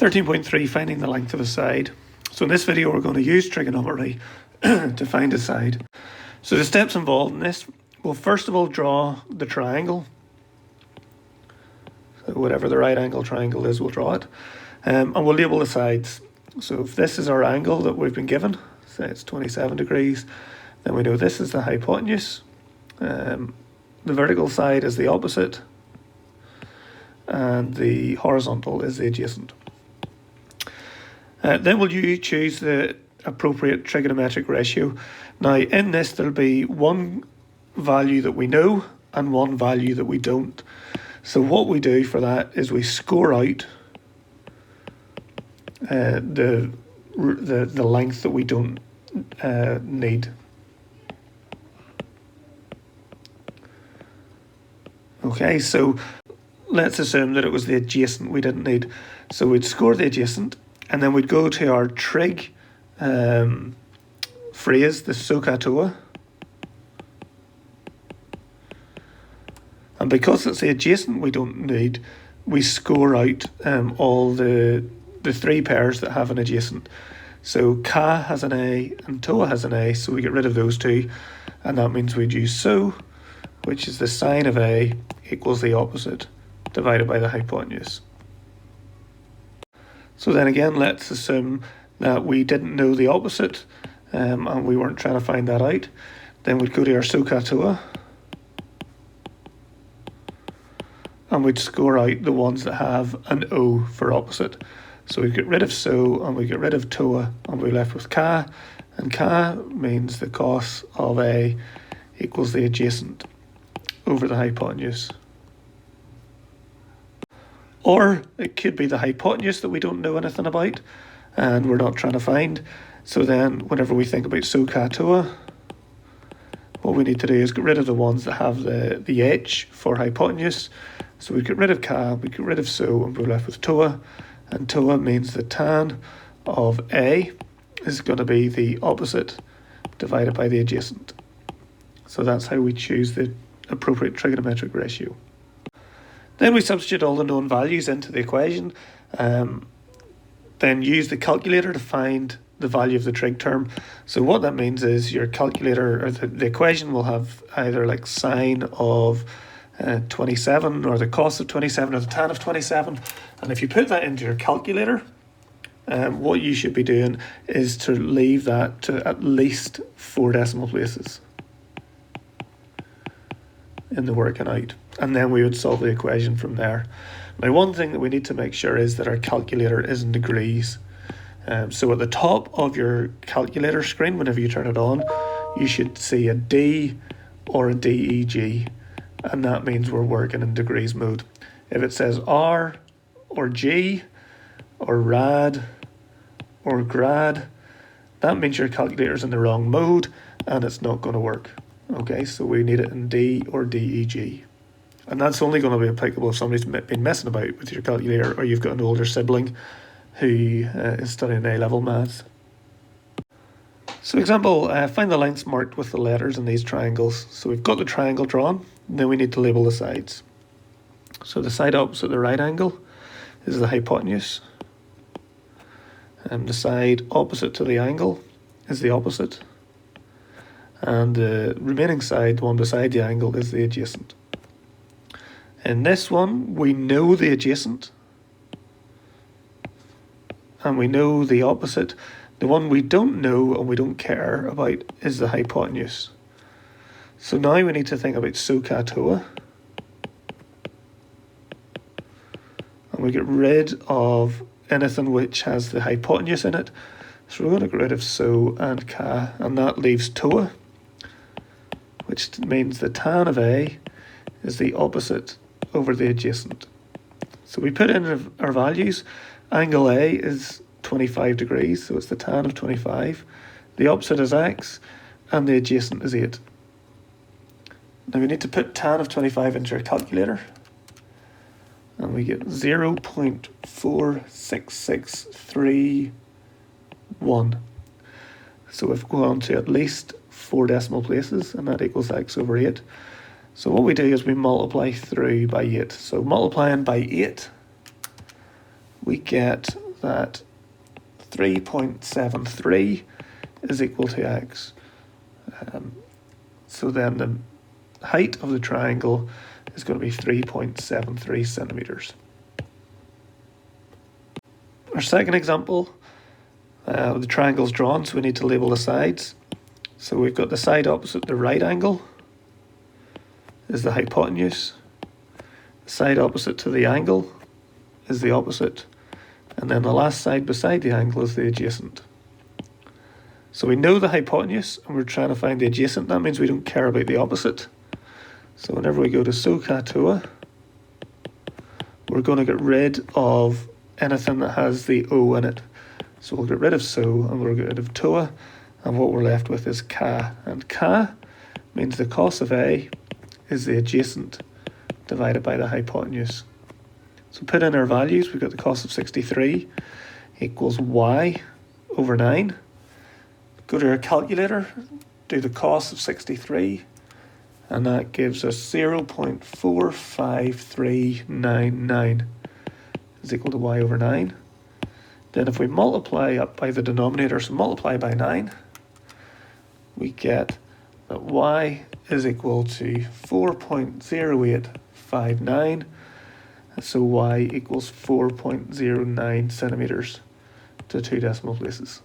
13.3, finding the length of a side. So in this video, we're going to use trigonometry to find a side. So the steps involved in this, we'll first of all draw the triangle. So whatever the right angle triangle is, we'll draw it. And we'll label the sides. So if this is our angle that we've been given, say it's 27 degrees, then we know this is the hypotenuse. The vertical side is the opposite, and the horizontal is the adjacent. Then we'll choose the appropriate trigonometric ratio. Now in this there'll be one value that we know and one value that we don't. So what we do for that is we score out the length that we don't need. Okay, so let's assume that it was the adjacent we didn't need. So we'd score the adjacent, and then we'd go to our trig phrase, the SOHCAHTOA. And because it's the adjacent we don't need, we score out all the three pairs that have an adjacent. So Ka has an A and Toa has an A, so we get rid of those two. And that means we'd use SO, which is the sine of A equals the opposite divided by the hypotenuse. So then again, let's assume that we didn't know the opposite and we weren't trying to find that out. Then we'd go to our SOHCAHTOA and we'd score out the ones that have an O for opposite. So we get rid of SO and we get rid of TOA and we're left with Ka, and Ka means the cos of A equals the adjacent over the hypotenuse. Or it could be the hypotenuse that we don't know anything about and we're not trying to find. So then whenever we think about SOHCAHTOA, what we need to do is get rid of the ones that have the H for hypotenuse. So we get rid of Ka, we get rid of SO, and we're left with TOA. And TOA means the tan of A is going to be the opposite divided by the adjacent. So that's how we choose the appropriate trigonometric ratio. Then we substitute all the known values into the equation, then use the calculator to find the value of the trig term. So what that means is your calculator, or the equation will have either like sine of 27 or the cos of 27 or the tan of 27. And if you put that into your calculator, what you should be doing is to leave that to at least 4 decimal places in the working out, and then we would solve the equation from there. Now one thing that we need to make sure is that our calculator is in degrees. So at the top of your calculator screen, whenever you turn it on, you should see a D or a DEG, and that means we're working in degrees mode. If it says R or G or rad or grad, that means your calculator's in the wrong mode and it's not going to work. Okay, so we need it in D or DEG. And that's only going to be applicable if somebody's been messing about with your calculator or you've got an older sibling who is studying A-level maths. So example, find the lengths marked with the letters in these triangles. So we've got the triangle drawn, and then we need to label the sides. So the side opposite the right angle is the hypotenuse. And the side opposite to the angle is the opposite. And the remaining side, the one beside the angle, is the adjacent. In this one, we know the adjacent, and we know the opposite. The one we don't know and we don't care about is the hypotenuse. So now we need to think about SOHCAHTOA. And we get rid of anything which has the hypotenuse in it. So we're going to get rid of SO and Ka, and that leaves TOA, which means the tan of A is the opposite over the adjacent. So we put in our values. Angle A is 25 degrees, so it's the tan of 25. The opposite is X, and the adjacent is 8. Now we need to put tan of 25 into our calculator, and we get 0.46631. So if we go on to at least 4 decimal places, and that equals X over 8. So what we do is we multiply through by 8. So multiplying by 8, we get that 3.73 is equal to x. So then the height of the triangle is going to be 3.73 centimeters. Our second example, the triangle's drawn, so we need to label the sides. So we've got the side opposite the right angle is the hypotenuse. The side opposite to the angle is the opposite. And then the last side beside the angle is the adjacent. So we know the hypotenuse and we're trying to find the adjacent. That means we don't care about the opposite. So whenever we go to SOHCAHTOA, we're going to get rid of anything that has the O in it. So we'll get rid of SO and we'll get rid of TOA, and what we're left with is CA. And CA means the cos of A is the adjacent divided by the hypotenuse. So put in our values. We've got the cos of 63 equals y over 9. Go to our calculator, do the cos of 63, and that gives us 0.45399 is equal to y over 9. Then if we multiply up by the denominator, so multiply by 9, we get that y is equal to 4.0859, so y equals 4.09 centimeters to 2 decimal places.